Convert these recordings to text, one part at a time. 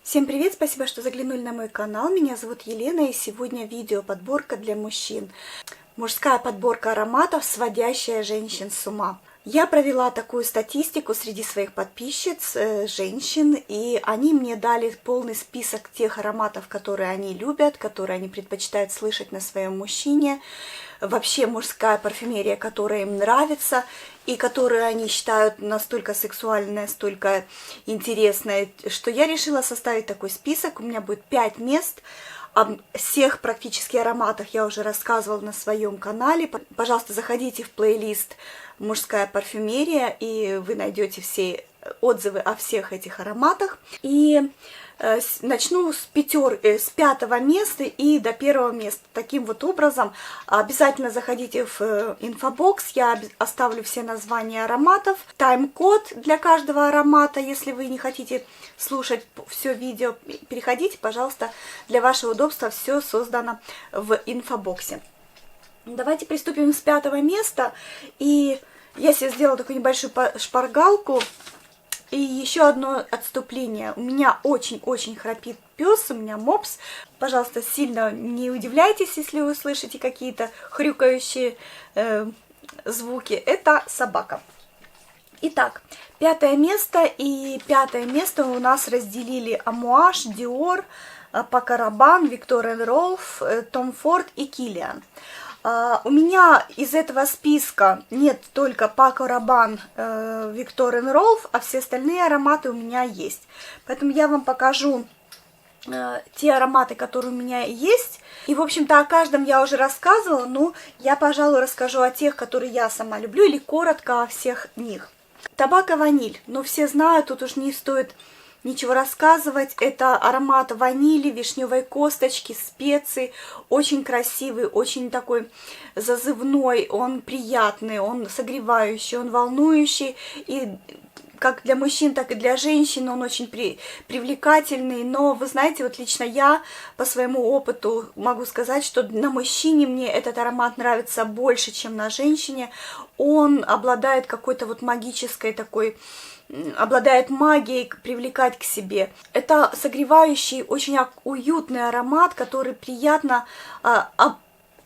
Всем привет! Спасибо, что заглянули на мой канал. Меня зовут Елена, и сегодня видео подборка для мужчин. Мужская подборка ароматов, сводящая женщин с ума. Я провела такую статистику среди своих подписчиц, женщин, и они мне дали полный список тех ароматов, которые они любят, которые они предпочитают слышать на своем мужчине. Вообще мужская парфюмерия, которая им нравится, и которую они считают настолько сексуальной, настолько интересной, что я решила составить такой список. У меня будет 5 мест. О всех практически ароматах я уже рассказывала на своем канале. Пожалуйста, заходите в плейлист «Мужская парфюмерия», и вы найдете все отзывы о всех этих ароматах. И начну с 5-го места и до 1-го места. Таким вот образом, обязательно заходите в инфобокс, я оставлю все названия ароматов, тайм-код для каждого аромата. Если вы не хотите слушать все видео, переходите, пожалуйста, для вашего удобства все создано в инфобоксе. Давайте приступим с 5-го места. И я себе сделала такую небольшую шпаргалку. И еще одно отступление. У меня очень-очень храпит пес, у меня мопс. Пожалуйста, сильно не удивляйтесь, если вы слышите какие-то хрюкающие звуки. Это собака. Итак, 5-е место. И 5-е место у нас разделили Амуаш, Dior, Paco Rabanne, Viktor & Rolf, Tom Ford и Kilian. У меня из этого списка нет только Paco Rabanne, Viktor & Rolf, а все остальные ароматы у меня есть. Поэтому я вам покажу те ароматы, которые у меня есть. И, в общем-то, о каждом я уже рассказывала, но я, пожалуй, расскажу о тех, которые я сама люблю, или коротко о всех них. Табако ваниль. Ну, все знают, тут уж не стоит ничего рассказывать. Это аромат ванили, вишневой косточки, специй. Очень красивый, очень такой зазывной. Он приятный, он согревающий, он волнующий. И как для мужчин, так и для женщин он очень привлекательный. Но вы знаете, вот лично я по своему опыту могу сказать, что на мужчине мне этот аромат нравится больше, чем на женщине. Он обладает какой-то вот магической такой, обладает магией привлекать к себе. Это согревающий, очень уютный аромат, который приятно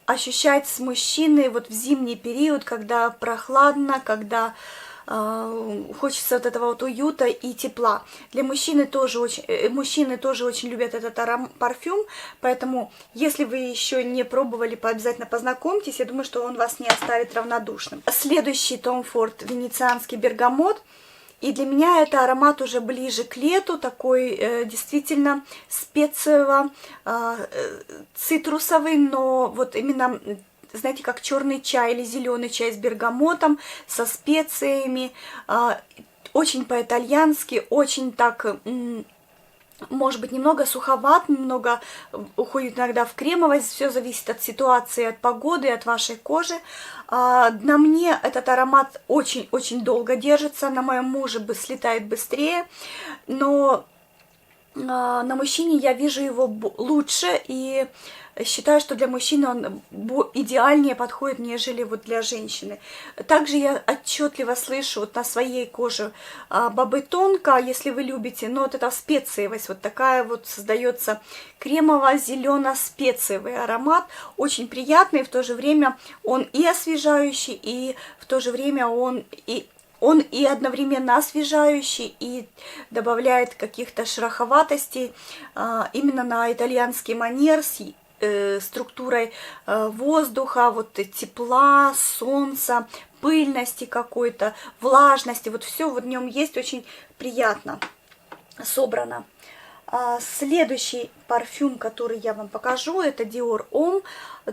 ощущать с мужчиной вот в зимний период, когда прохладно, когда хочется вот этого вот уюта и тепла. Для мужчины тоже мужчины тоже очень любят этот парфюм, поэтому если вы еще не пробовали, обязательно познакомьтесь, я думаю, что он вас не оставит равнодушным. Следующий Tom Ford венецианский бергамот. И для меня это аромат уже ближе к лету, такой действительно специево-цитрусовый, но вот именно, знаете, как черный чай или зеленый чай с бергамотом, со специями, очень по-итальянски, очень так, может быть, немного суховат, немного уходит иногда в кремовость, все зависит от ситуации, от погоды, от вашей кожи. На мне этот аромат очень-очень долго держится, на моем муже слетает быстрее, но на мужчине я вижу его лучше и считаю, что для мужчины он идеальнее подходит, нежели вот для женщины. Также я отчетливо слышу вот на своей коже бобы тонко, если вы любите, но вот эта специевость, вот такая вот создается кремово-зелено-специевый аромат, очень приятный, в то же время он и освежающий, и в то же время он и одновременно освежающий, и добавляет каких-то шероховатостей именно на итальянский манер, с структурой воздуха, вот тепла, солнца, пыльности какой-то, влажности. Вот все в нем есть, очень приятно собрано. Следующий парфюм, который я вам покажу, это Dior Homme,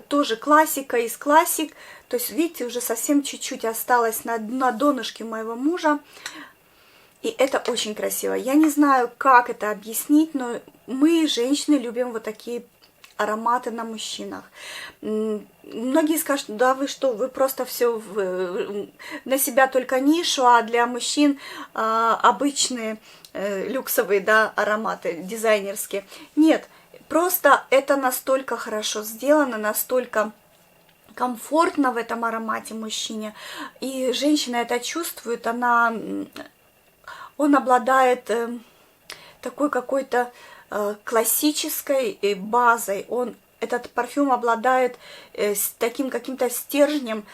тоже классика из классик. То есть, видите, уже совсем чуть-чуть осталось на донышке моего мужа. И это очень красиво. Я не знаю, как это объяснить, но мы, женщины, любим вот такие ароматы на мужчинах. Многие скажут, да вы что, вы просто все на себя только нишу, а для мужчин обычные люксовые, да, ароматы, дизайнерские. Нет, просто это настолько хорошо сделано, настолько комфортно в этом аромате мужчине. И женщина это чувствует, он обладает такой какой-то классической базой. Этот парфюм обладает таким каким-то стержнем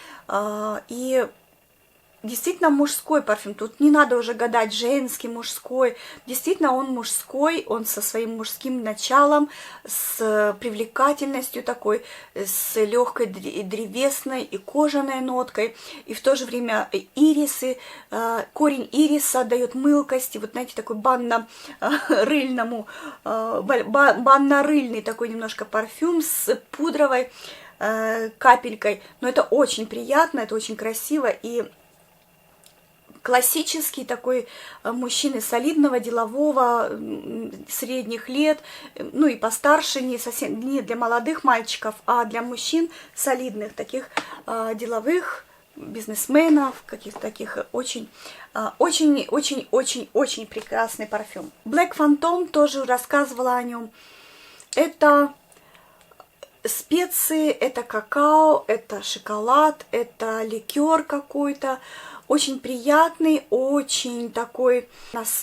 и действительно мужской парфюм. Тут не надо уже гадать, женский, мужской. Действительно он мужской, он со своим мужским началом, с привлекательностью такой, с легкой древесной и кожаной ноткой. И в то же время ирисы, корень ириса дает мылкость. И вот, знаете, такой банно-рыльный такой немножко парфюм с пудровой капелькой. Но это очень приятно, это очень красиво. И классический такой мужчины солидного, делового, средних лет, ну и постарше, не совсем, не для молодых мальчиков, а для мужчин солидных, таких деловых бизнесменов, каких-то таких очень прекрасный парфюм. Black Phantom, тоже рассказывала о нем. Это специи, это какао, это шоколад, это ликер какой-то. Очень приятный, очень такой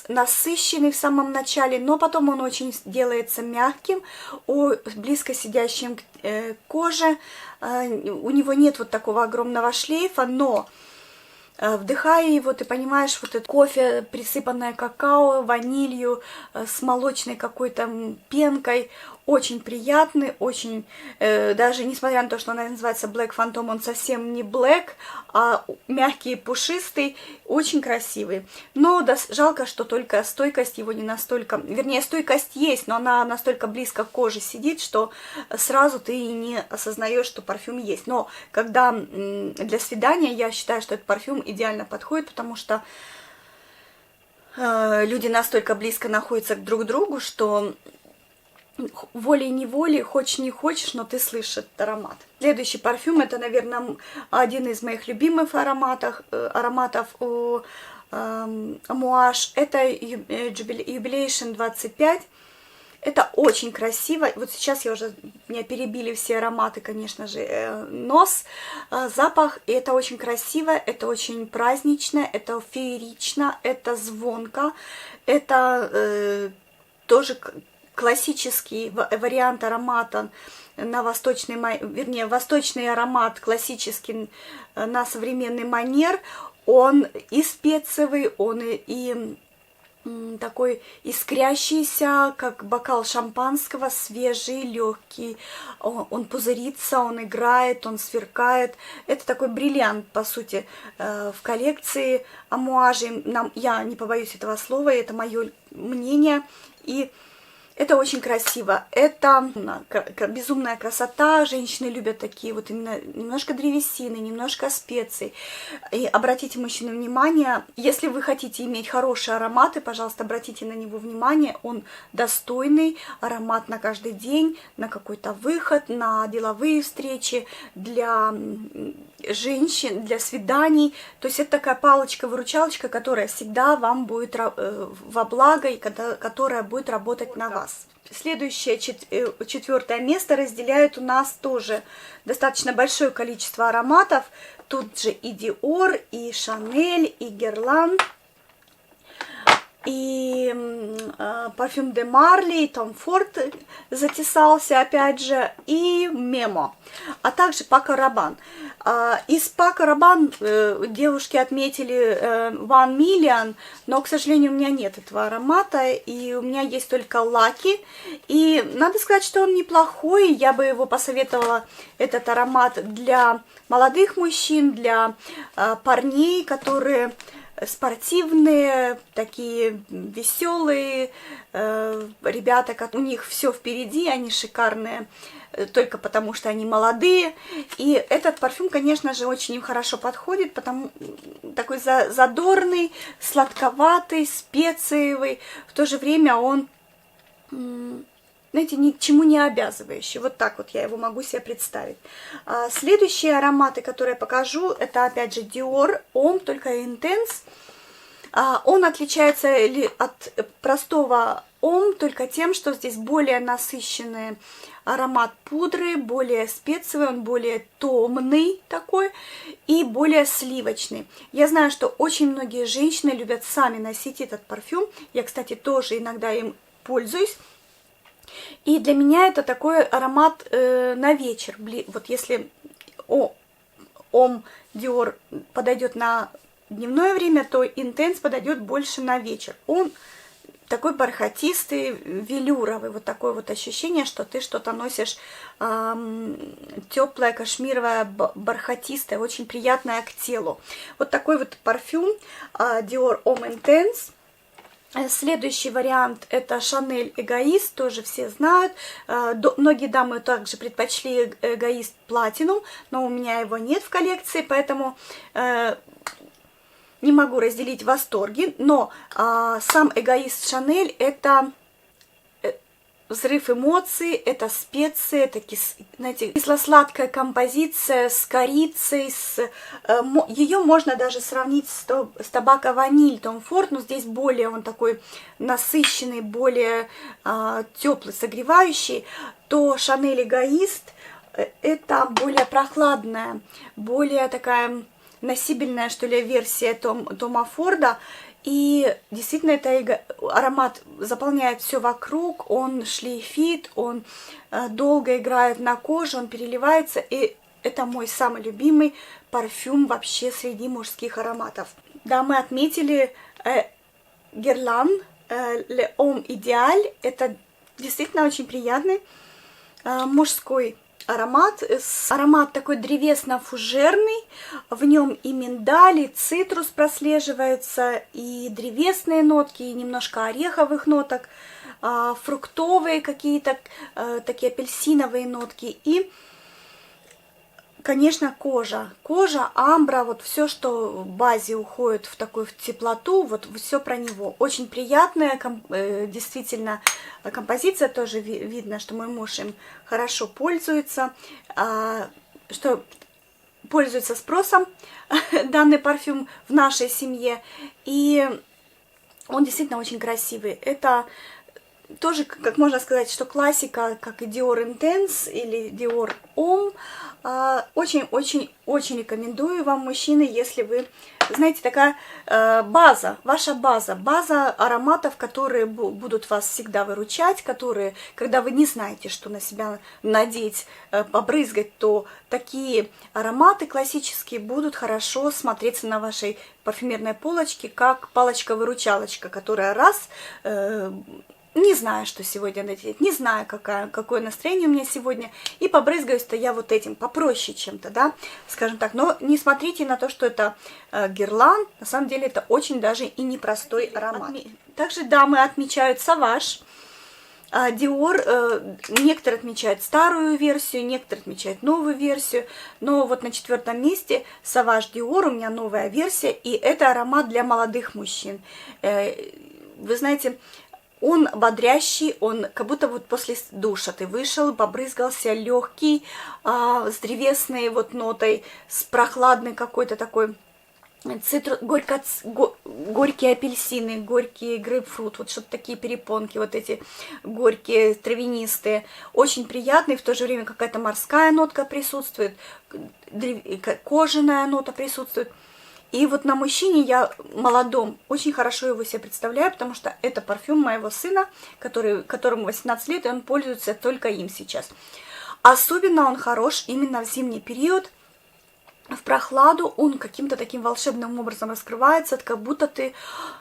насыщенный в самом начале, но потом он очень делается мягким, близко сидящим к коже. У него нет вот такого огромного шлейфа, но вдыхая его, ты понимаешь, вот это кофе, присыпанное какао, ванилью, с молочной какой-то пенкой, очень приятный, очень, даже несмотря на то, что он называется Black Phantom, он совсем не black, а мягкий и пушистый, очень красивый. Но жалко, что только стойкость его не настолько, вернее, стойкость есть, но она настолько близко к коже сидит, что сразу ты и не осознаешь, что парфюм есть. Но когда для свидания, я считаю, что этот парфюм идеально подходит, потому что люди настолько близко находятся друг к другу, что волей-неволей, хочешь не хочешь, но ты слышишь этот аромат. Следующий парфюм, это, наверное, один из моих любимых ароматов у Amouage. Это Jubilation 25. Это очень красиво. Вот сейчас меня перебили все ароматы, конечно же, нос, запах. И это очень красиво, это очень празднично, это феерично, это звонко. Это тоже классический вариант аромата на восточный, вернее, восточный аромат классический на современный манер. Он и спецевый, он и такой искрящийся, как бокал шампанского, свежий, легкий. Он пузырится, он играет, он сверкает. Это такой бриллиант, по сути, в коллекции Amouage. Я не побоюсь этого слова, это мое мнение. И это очень красиво, это безумная красота, женщины любят такие вот именно немножко древесины, немножко специй. И обратите, мужчины, внимание, если вы хотите иметь хорошие ароматы, пожалуйста, обратите на него внимание, он достойный, аромат на каждый день, на какой-то выход, на деловые встречи, для женщин, для свиданий. То есть это такая палочка-выручалочка, которая всегда вам будет во благо и которая будет работать на вас. Следующее, четвертое место разделяет у нас тоже достаточно большое количество ароматов. Тут же и Dior, и Chanel, и Guerlain, и парфюм де Марли, и Tom Ford затесался опять же, и Memo, а также Paco Rabanne. Из Paco Rabanne девушки отметили One Million, но, к сожалению, у меня нет этого аромата, и у меня есть только Lucky. И надо сказать, что он неплохой, я бы его посоветовала, этот аромат, для молодых мужчин, для парней, которые спортивные, такие веселые ребята, у них все впереди, они шикарные только потому, что они молодые. И этот парфюм, конечно же, очень им хорошо подходит, потому такой задорный, сладковатый, специевый, в то же время он, знаете, ни к чему не обязывающий. Вот так вот я его могу себе представить. Следующие ароматы, которые я покажу, это опять же Dior Homme, только Intense. Он отличается от простого Homme только тем, что здесь более насыщенный аромат пудры, более специевый, он более томный такой и более сливочный. Я знаю, что очень многие женщины любят сами носить этот парфюм. Я, кстати, тоже иногда им пользуюсь. И для меня это такой аромат на вечер. Вот если Homme Dior подойдет на дневное время, то Intense подойдет больше на вечер. Он такой бархатистый, велюровый, вот такое вот ощущение, что ты что-то носишь теплое, кашмировое, бархатистое, очень приятное к телу. Вот такой вот парфюм Dior Homme Intense. Следующий вариант это Chanel Эгоист, тоже все знают. Многие дамы также предпочли Эгоист Platinum, но у меня его нет в коллекции, поэтому не могу разделить восторги. Но сам Эгоист Chanel это взрыв эмоций, это специи, это знаете, кисло-сладкая композиция с корицей, ее можно даже сравнить с табако ваниль Tom Ford, но здесь более он такой насыщенный, более теплый, согревающий, то Chanel Эгоист это более прохладная, более такая носибельная, что ли, версия Тома Форда. И действительно, это аромат заполняет все вокруг, он шлейфит, он долго играет на коже, он переливается. И это мой самый любимый парфюм вообще среди мужских ароматов. Да, мы отметили Guerlain Le Homme Idéal. Это действительно очень приятный мужской аромат. Аромат такой древесно-фужерный, в нем и миндаль, и цитрус прослеживается, и древесные нотки, и немножко ореховых ноток, фруктовые какие-то, такие апельсиновые нотки, и, конечно, кожа, амбра, вот все, что в базе уходит в такую теплоту, вот все про него. Очень приятная, действительно, композиция, тоже видно, что мой муж им хорошо пользуется, что пользуется спросом данный парфюм в нашей семье, и он действительно очень красивый. Это тоже, как можно сказать, что классика, как и Dior Intense или Dior Homme. Очень-очень-очень рекомендую вам, мужчины, если вы, знаете, такая база, ваша база ароматов, которые будут вас всегда выручать, которые, когда вы не знаете, что на себя надеть, побрызгать, то такие ароматы классические будут хорошо смотреться на вашей парфюмерной полочке, как палочка-выручалочка, которая раз... не знаю, что сегодня надеть, не знаю, какое настроение у меня сегодня, и побрызгаюсь-то я вот этим попроще чем-то, да, скажем так. Но не смотрите на то, что это Guerlain, на самом деле это очень даже и непростой аромат. Также дамы отмечают Sauvage, Dior, некоторые отмечают старую версию, некоторые отмечают новую версию, но вот на 4-м месте Sauvage Dior, у меня новая версия, и это аромат для молодых мужчин. Вы знаете... Он бодрящий, он как будто вот после душа ты вышел, побрызгался, легкий, с древесной вот нотой, с прохладной какой-то такой горькие апельсины, горький грейпфрут, вот что-то такие перепонки, вот эти горькие, травянистые. Очень приятный, в то же время какая-то морская нотка присутствует, кожаная нота присутствует. И вот на мужчине я молодом очень хорошо его себе представляю, потому что это парфюм моего сына, которому 18 лет, и он пользуется только им сейчас. Особенно он хорош именно в зимний период. В прохладу он каким-то таким волшебным образом раскрывается, как будто ты,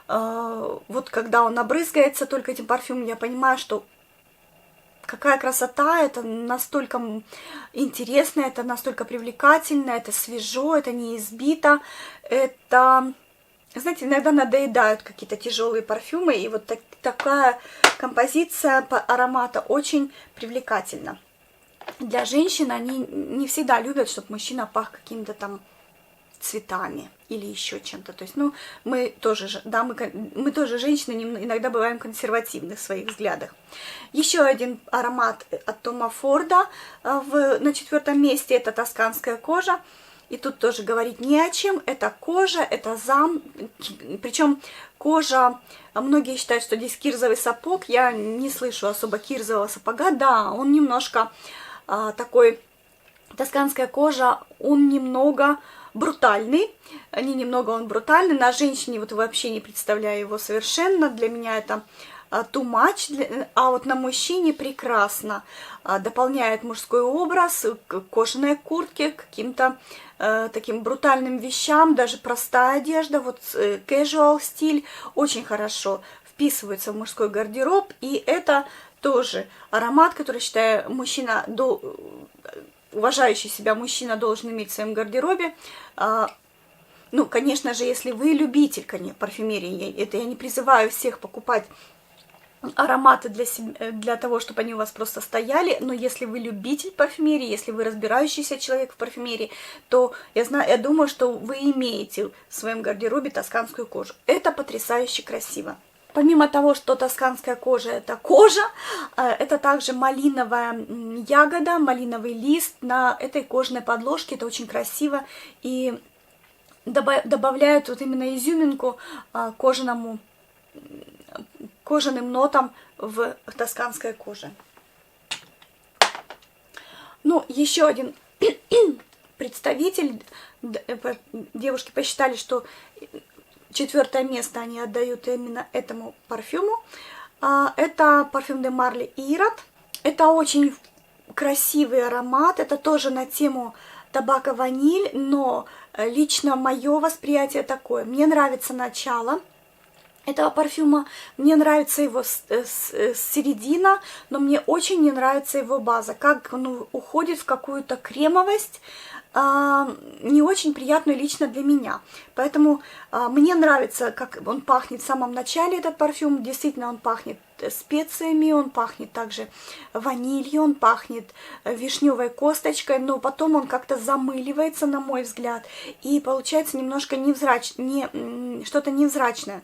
вот когда он набрызгается только этим парфюмом, я понимаю, что какая красота, это настолько интересно, это настолько привлекательно, это свежо, это не избито, это, знаете, иногда надоедают какие-то тяжелые парфюмы, и вот такая композиция аромата очень привлекательна. Для женщин они не всегда любят, чтобы мужчина пах какими-то там цветами или еще чем-то. То есть, ну, мы тоже, да, мы тоже женщины, иногда бываем консервативны в своих взглядах. Еще один аромат от Тома Форда на 4-м месте, это тосканская кожа. И тут тоже говорить не о чем. Это кожа, это зам. Причем кожа, многие считают, что здесь кирзовый сапог. Я не слышу особо кирзового сапога. Да, он немножко такой, тосканская кожа, он немного брутальный. Не немного, он брутальный. На женщине вот вообще не представляю его совершенно. Для меня это too much, а вот на мужчине прекрасно дополняет мужской образ, кожаные куртки, каким-то таким брутальным вещам, даже простая одежда, вот casual стиль очень хорошо вписывается в мужской гардероб, и это тоже аромат, который, считаю, мужчина, уважающий себя мужчина должен иметь в своем гардеробе. Ну, конечно же, если вы любитель парфюмерии, это я не призываю всех покупать ароматы для того, чтобы они у вас просто стояли, но если вы любитель парфюмерии, если вы разбирающийся человек в парфюмерии, то я думаю, что вы имеете в своем гардеробе тосканскую кожу. Это потрясающе красиво. Помимо того, что тосканская кожа это кожа, это также малиновая ягода, малиновый лист на этой кожаной подложке. Это очень красиво и добавляют вот именно изюминку кожаным нотам в тосканской коже. Ну, еще один представитель. Девушки посчитали, что 4-е место они отдают именно этому парфюму. Это парфюм де Марли Ирод. Это очень красивый аромат. Это тоже на тему табако-ваниль, но лично мое восприятие такое. Мне нравится начало этого парфюма, мне нравится его середина, но мне очень не нравится его база, как он уходит в какую-то кремовость, не очень приятную лично для меня. Поэтому мне нравится, как он пахнет в самом начале, этот парфюм. Действительно, он пахнет специями, он пахнет также ванилью, он пахнет вишневой косточкой, но потом он как-то замыливается, на мой взгляд, и получается немножко что-то невзрачное.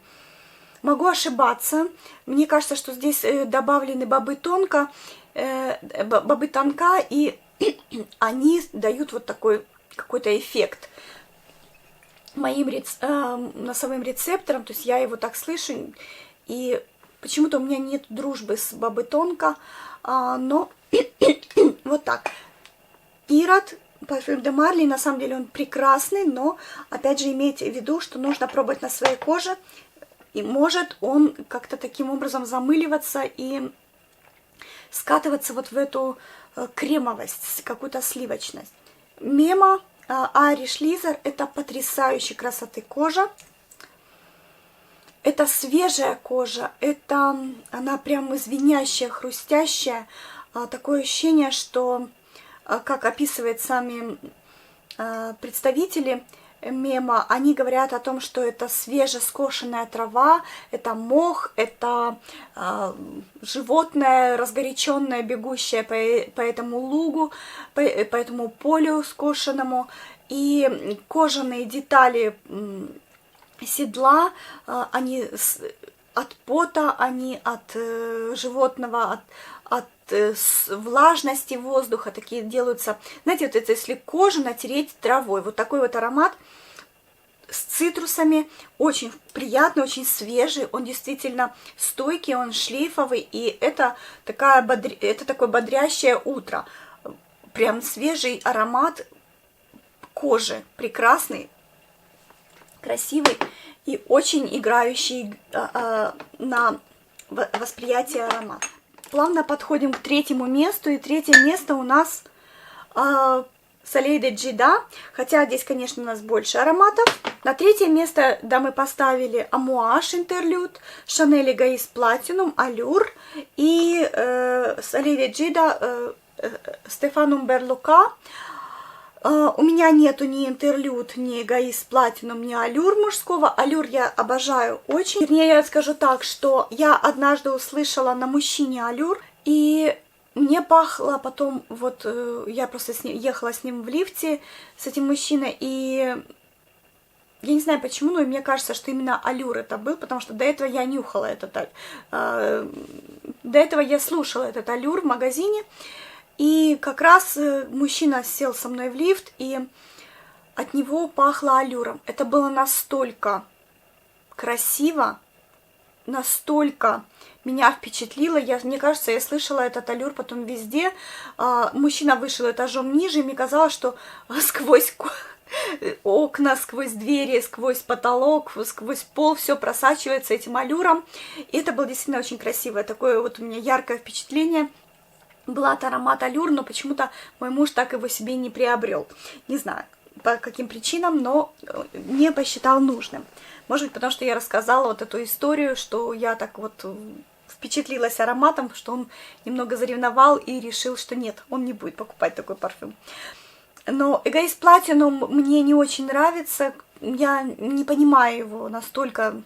Могу ошибаться. Мне кажется, что здесь добавлены бобы тонко, и они дают вот такой какой-то эффект моим носовым рецепторам. То есть я его так слышу, и почему-то у меня нет дружбы с бобы тонко, но вот так. Ирод, парфюм де Марли, на самом деле он прекрасный, но опять же имейте в виду, что нужно пробовать на своей коже. И может он как-то таким образом замыливаться и скатываться вот в эту кремовость, какую-то сливочность. Мема Irish Leather — это потрясающей красоты кожа. Это свежая кожа, она прям звенящая, хрустящая. Такое ощущение, что, как описывают сами представители мема, они говорят о том, что это свежескошенная трава, это мох, это животное разгоряченное, бегущее по этому лугу, по этому полю скошенному, и кожаные детали седла, они от пота, они от животного, от влажности воздуха такие делаются. Знаете, вот это если кожу натереть травой, вот такой вот аромат с цитрусами, очень приятный, очень свежий, он действительно стойкий, он шлейфовый, и это такое бодрящее утро. Прям свежий аромат кожи, прекрасный, красивый и очень играющий на восприятие аромата. Плавно подходим к 3-му месту, и 3-е место у нас Soleil de Jida, хотя здесь, конечно, у нас больше ароматов. На 3-е место, да, мы поставили Amouage Interlude, Chanel Egoist Platinum, Allure и Soleil de Jida Stéphane Humber Lucas. У меня нету ни интерлюд, ни эгоист платинум, ни аллюр мужского. Аллюр я обожаю очень. Вернее, я скажу так, что я однажды услышала на мужчине аллюр, и мне пахло потом, вот я просто ехала с ним в лифте, с этим мужчиной, и я не знаю почему, но мне кажется, что именно аллюр это был, потому что до этого я нюхала до этого я слушала этот аллюр в магазине. И как раз мужчина сел со мной в лифт, и от него пахло аллюром. Это было настолько красиво, настолько меня впечатлило. Мне кажется, я слышала этот аллюр потом везде. Мужчина вышел этажом ниже, и мне казалось, что сквозь окна, сквозь двери, сквозь потолок, сквозь пол все просачивается этим аллюром. И это было действительно очень красивое. Такое вот у меня яркое впечатление. Был от аромат аллюр, но почему-то мой муж так его себе не приобрел. Не знаю, по каким причинам, но не посчитал нужным. Может быть, потому что я рассказала вот эту историю, что я так вот впечатлилась ароматом, что он немного заревновал и решил, что нет, он не будет покупать такой парфюм. Но Эгоист Platinum мне не очень нравится. Я не понимаю его настолько.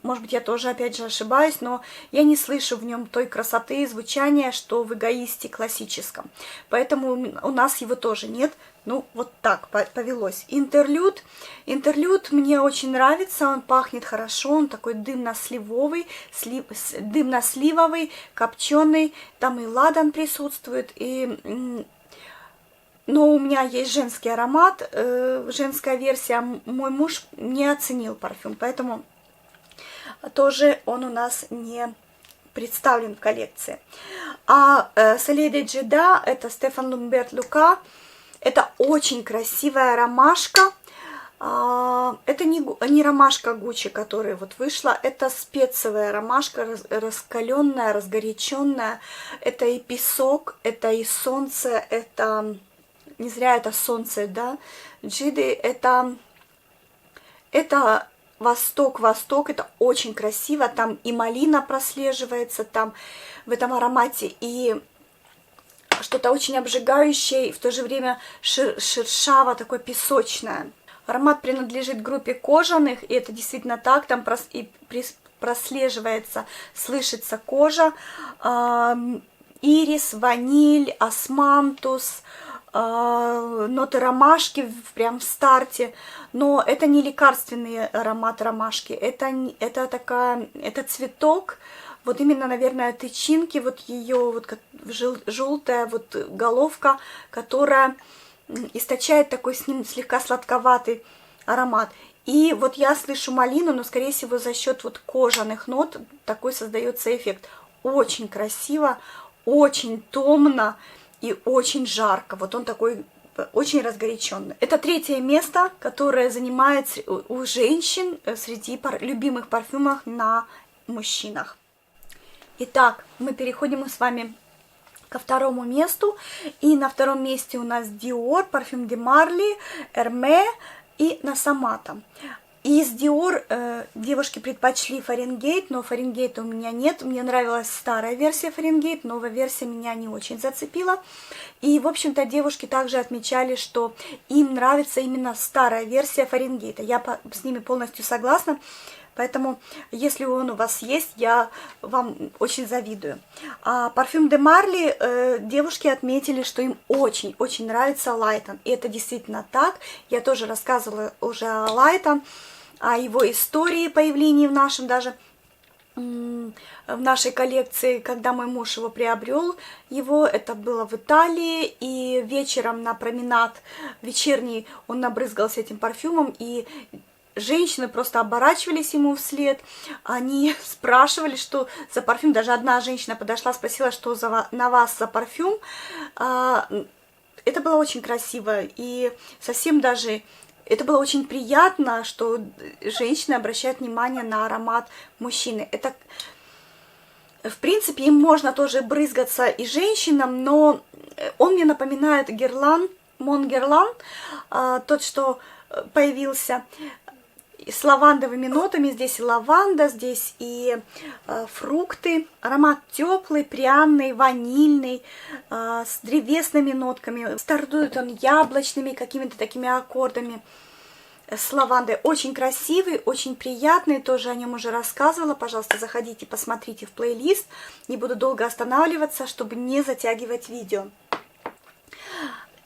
Может быть, я тоже, опять же, ошибаюсь, но я не слышу в нем той красоты и звучания, что в Эгоисте классическом. Поэтому у нас его тоже нет. Ну, вот так повелось. Интерлюд. Интерлюд мне очень нравится, он пахнет хорошо, он такой дымно-сливовый, дымно-сливовый, копченый. Там и ладан присутствует, но у меня есть женский аромат, женская версия. Мой муж не оценил парфюм, поэтому тоже он у нас не представлен в коллекции. А Soleil de Jeda, это Стефан Лумберт Люка, это очень красивая ромашка. Это не ромашка Гуччи, которая вот вышла, это специевая ромашка, раскаленная, разгоряченная. Это и песок, это и солнце, это... Не зря это солнце, да? Джиды это восток, это очень красиво. Там и малина прослеживается, там в этом аромате, и что-то очень обжигающее, и в то же время шершаво, такое песочное. Аромат принадлежит группе кожаных, и это действительно так, там прослеживается, слышится кожа, ирис, ваниль, османтус, ноты ромашки прям в старте, но это не лекарственный аромат ромашки, это цветок, вот именно, наверное, тычинки, вот ее вот желтая вот головка, которая источает такой с ним слегка сладковатый аромат. И вот я слышу малину, но, скорее всего, за счет вот кожаных нот такой создается эффект. Очень красиво, очень томно и очень жарко. Вот он такой очень разгоряченный. Это третье место, которое занимает у женщин среди любимых парфюмов на мужчинах. Итак, мы переходим с вами ко второму месту. И на втором месте у нас Dior, парфюм de Marly, Hermès и Nasamata. Из Dior девушки предпочли Фаренгейт, но Фаренгейта у меня нет. Мне нравилась старая версия Фаренгейт, новая версия меня не очень зацепила. И, в общем-то, девушки также отмечали, что им нравится именно старая версия Фаренгейта. Я с ними полностью согласна. Поэтому, если он у вас есть, я вам очень завидую. А парфюм de Marly девушки отметили, что им очень-очень нравится Лайтон. И это действительно так. Я тоже рассказывала уже о Лайтон, о его истории появления в нашем даже... в нашей коллекции, когда мой муж его приобрел, это было в Италии, и вечером на променад вечерний он набрызгался этим парфюмом, и женщины просто оборачивались ему вслед, они спрашивали, что за парфюм, даже одна женщина подошла, спросила, что на вас за парфюм. Это было очень красиво, и совсем даже... Это было очень приятно, что женщины обращают внимание на аромат мужчины. Это, в принципе, им можно тоже брызгаться и женщинам, но он мне напоминает Guerlain, Mon Guerlain, тот, что появился с лавандовыми нотами. Здесь и лаванда, здесь и фрукты. Аромат теплый, пряный, ванильный, с древесными нотками. Стартует он яблочными какими-то такими аккордами с лавандой. Очень красивый, очень приятный. Тоже о нем уже рассказывала. Пожалуйста, заходите, посмотрите в плейлист. Не буду долго останавливаться, чтобы не затягивать видео.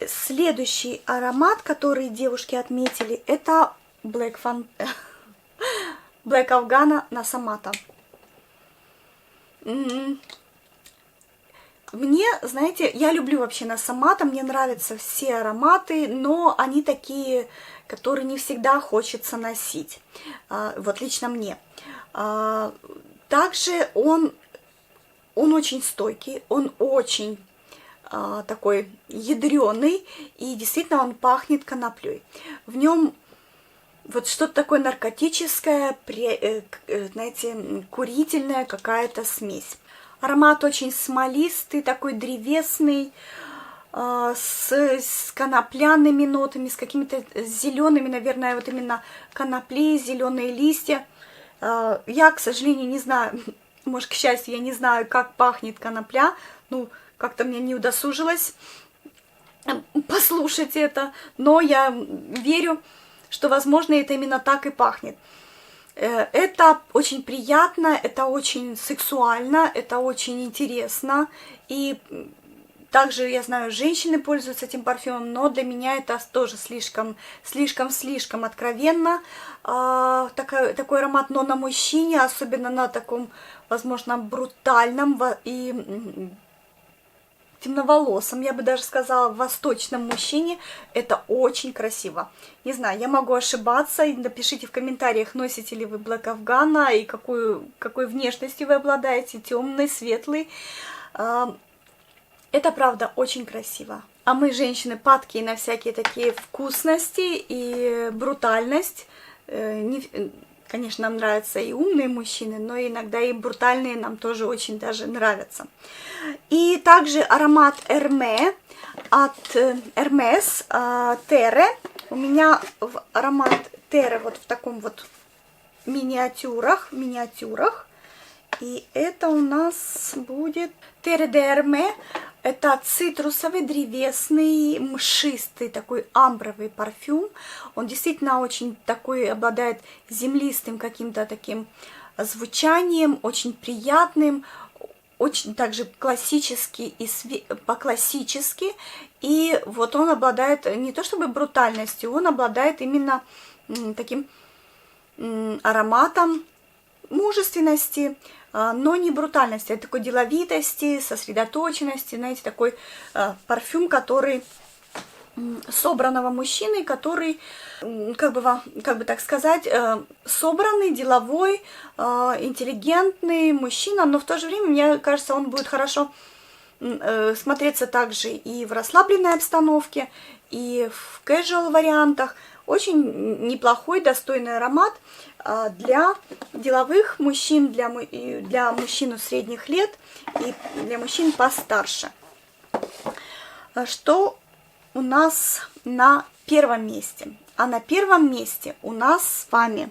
Следующий аромат, который девушки отметили, это Black Afghana Nasamata. Мне, знаете, я люблю вообще Насамата, мне нравятся все ароматы, но они такие, которые не всегда хочется носить. Вот лично мне. Также он очень стойкий, он очень такой ядреный, и действительно он пахнет коноплей. В нем вот что-то такое наркотическое, знаете, курительная какая-то смесь. Аромат очень смолистый, такой древесный, с конопляными нотами, с какими-то зелеными, наверное, вот именно конопли, зеленые листья. Я, к сожалению, не знаю, может, к счастью, я не знаю, как пахнет конопля, ну, как-то мне не удосужилось послушать это, но я верю, что, возможно, это именно так и пахнет. Это очень приятно, это очень сексуально, это очень интересно. И также, я знаю, женщины пользуются этим парфюмом, но для меня это тоже слишком откровенно. Такой аромат, но на мужчине, особенно на таком, возможно, брутальном и темноволосом, я бы даже сказала, восточном мужчине, это очень красиво. Не знаю, я могу ошибаться, напишите в комментариях, носите ли вы Black Afghana и какой внешностью вы обладаете, темный, светлый. Это правда очень красиво. А мы, женщины, падкие на всякие такие вкусности и брутальность. Конечно, нам нравятся и умные мужчины, но иногда и брутальные нам тоже очень даже нравятся. И также аромат Hermès от Hermès Terre. У меня аромат Terre вот в таком вот миниатюрах. И это у нас будет Terre d'Hermès. Это цитрусовый, древесный, мшистый, такой амбровый парфюм. Он действительно очень такой, обладает землистым каким-то таким звучанием, очень приятным, очень также классический и по-классически. И вот он обладает не то чтобы брутальностью, он обладает именно таким ароматом мужественности, но не брутальности, а такой деловитости, сосредоточенности, знаете, такой парфюм, который собранного мужчины, который, как бы так сказать, собранный, деловой, интеллигентный мужчина, но в то же время, мне кажется, он будет хорошо смотреться также и в расслабленной обстановке, и в casual вариантах. Очень неплохой, достойный аромат для деловых мужчин, для мужчин средних лет и для мужчин постарше. Что у нас на первом месте? А на первом месте у нас с вами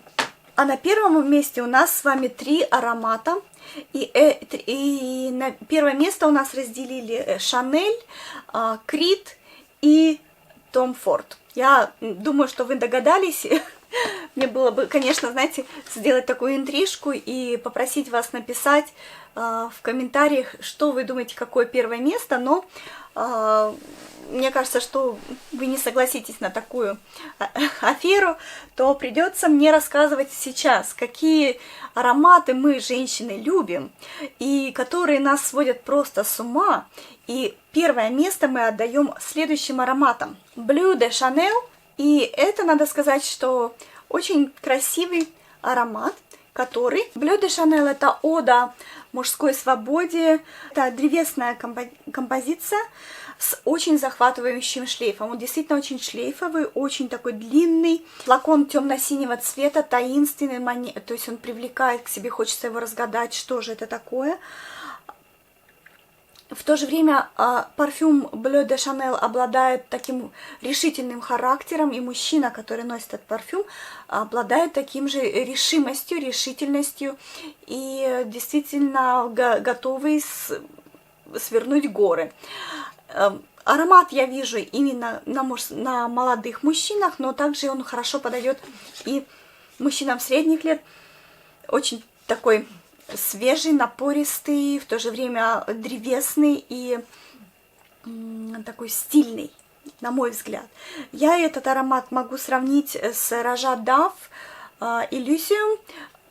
три аромата. И на первое место у нас разделили Шанель, Крид и Том Форд. Я думаю, что вы догадались. Мне было бы, конечно, знаете, сделать такую интрижку и попросить вас написать в комментариях, что вы думаете, какое первое место, но мне кажется, что вы не согласитесь на такую аферу, то придется мне рассказывать сейчас, какие ароматы мы, женщины, любим, и которые нас сводят просто с ума. И первое место мы отдаем следующим ароматам. Bleu de Chanel. И это, надо сказать, что очень красивый аромат, который... Bleu de Chanel — это ода мужской свободе. Это древесная композиция с очень захватывающим шлейфом. Он действительно очень шлейфовый, очень такой длинный. Флакон темно-синего цвета, таинственный, то есть он привлекает к себе, хочется его разгадать, что же это такое. В то же время парфюм Bleu de Chanel обладает таким решительным характером, и мужчина, который носит этот парфюм, обладает таким же решительностью и действительно готовый свернуть горы. Аромат я вижу именно на молодых мужчинах, но также он хорошо подойдет и мужчинам средних лет. Очень такой свежий, напористый, в то же время древесный и такой стильный, на мой взгляд. Я этот аромат могу сравнить с Raja Dove Elysium.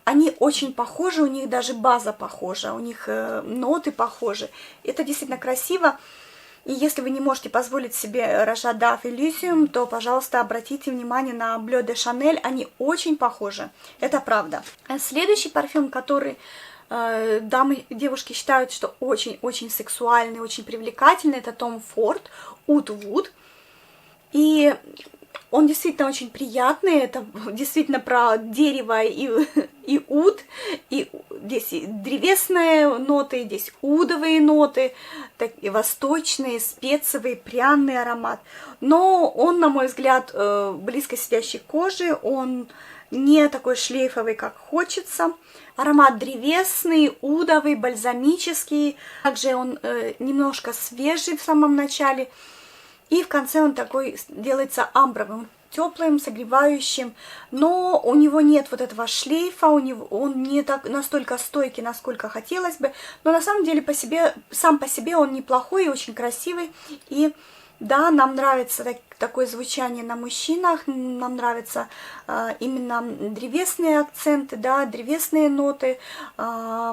они очень похожи, у них даже база похожа, у них ноты похожи. Это действительно красиво. И если вы не можете позволить себе Roja d'Af Elysium, то, пожалуйста, обратите внимание на Bleu de Chanel, они очень похожи, это правда. Следующий парфюм, который дамы, девушки считают, что очень-очень сексуальный, очень привлекательный, это Tom Ford Oud Wood. И он действительно очень приятный, это действительно про дерево и уд, и здесь и древесные ноты, здесь удовые ноты, так, и восточные, специевый, пряный аромат. Но он, на мой взгляд, близко сидящей кожи, он не такой шлейфовый, как хочется. Аромат древесный, удовый, бальзамический, также он немножко свежий в самом начале. И в конце он такой делается амбровым, теплым, согревающим, но у него нет вот этого шлейфа, он не так настолько стойкий, насколько хотелось бы, но на самом деле сам по себе он неплохой и очень красивый. И да, нам нравится такое звучание на мужчинах, нам нравятся именно древесные акценты, да, древесные ноты,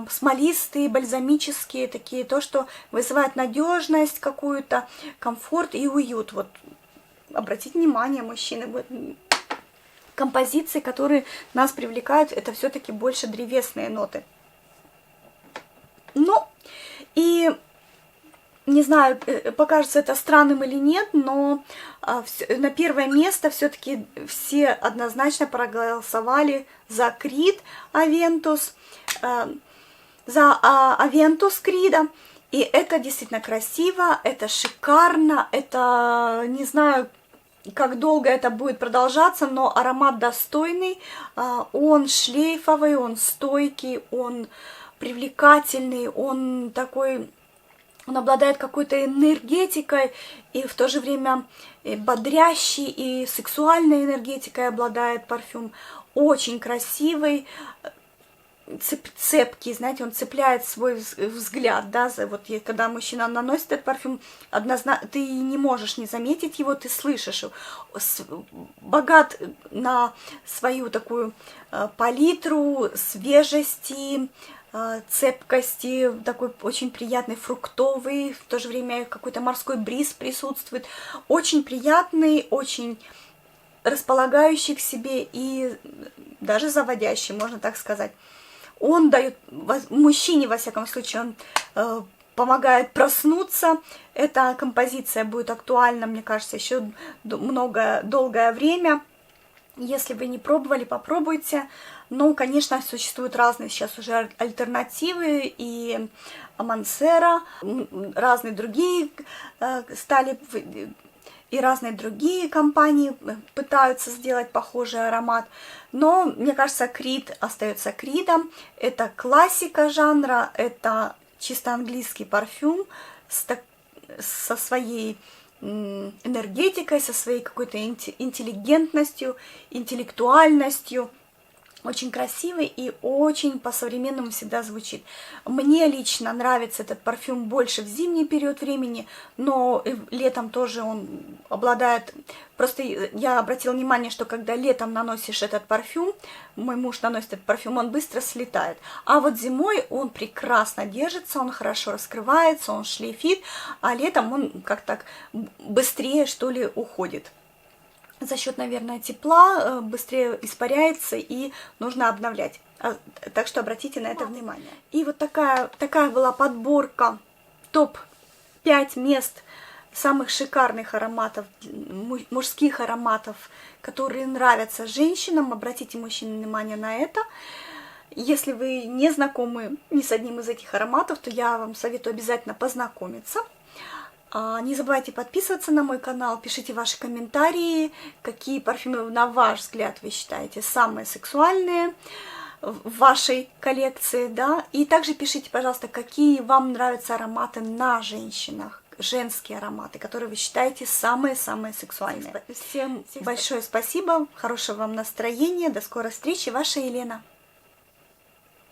смолистые, бальзамические, такие, то, что вызывает надежность какую-то, комфорт и уют. Вот, обратите внимание, мужчины, вот, композиции, которые нас привлекают, это все-таки больше древесные ноты. Ну, и не знаю, покажется это странным или нет, но на первое место все-таки все однозначно проголосовали за Creed Aventus, за Aventus Creed. И это действительно красиво, это шикарно, это, не знаю, как долго это будет продолжаться, но аромат достойный, он шлейфовый, он стойкий, он привлекательный, он такой... Он обладает какой-то энергетикой и в то же время бодрящей и сексуальной энергетикой обладает парфюм. Очень красивый, цепкий, знаете, он цепляет свой взгляд, да, вот когда мужчина наносит этот парфюм, однозначно ты не можешь не заметить его, ты слышишь, богат на свою такую палитру свежести, цепкости, такой очень приятный фруктовый, в то же время какой-то морской бриз присутствует. Очень приятный, очень располагающий к себе и даже заводящий, можно так сказать. Он дает мужчине, во всяком случае, он помогает проснуться. Эта композиция будет актуальна, мне кажется, еще долгое время. Если вы не пробовали, попробуйте. Ну, конечно, существуют разные сейчас уже альтернативы, и Mancera, разные другие стали, и разные другие компании пытаются сделать похожий аромат. Но, мне кажется, Creed остается Creed'ом. Это классика жанра, это чисто английский парфюм со своей энергетикой, со своей какой-то интеллигентностью, интеллектуальностью. Очень красивый и очень по-современному всегда звучит. Мне лично нравится этот парфюм больше в зимний период времени, но летом тоже он обладает... Просто я обратила внимание, что когда летом наносишь этот парфюм, мой муж наносит этот парфюм, он быстро слетает. А вот зимой он прекрасно держится, он хорошо раскрывается, он шлейфит, а летом он как-то быстрее, что ли, уходит. За счет, наверное, тепла быстрее испаряется и нужно обновлять. Так что обратите на это внимание. И вот такая была подборка топ-5 мест самых шикарных ароматов, мужских ароматов, которые нравятся женщинам. Обратите, мужчины, внимание на это. Если вы не знакомы ни с одним из этих ароматов, то я вам советую обязательно познакомиться. Не забывайте подписываться на мой канал, пишите ваши комментарии, какие парфюмы, на ваш взгляд, вы считаете самые сексуальные в вашей коллекции, да, и также пишите, пожалуйста, какие вам нравятся ароматы на женщинах, женские ароматы, которые вы считаете самые-самые сексуальные. Всем большое спасибо, хорошего вам настроения, до скорой встречи, ваша Елена.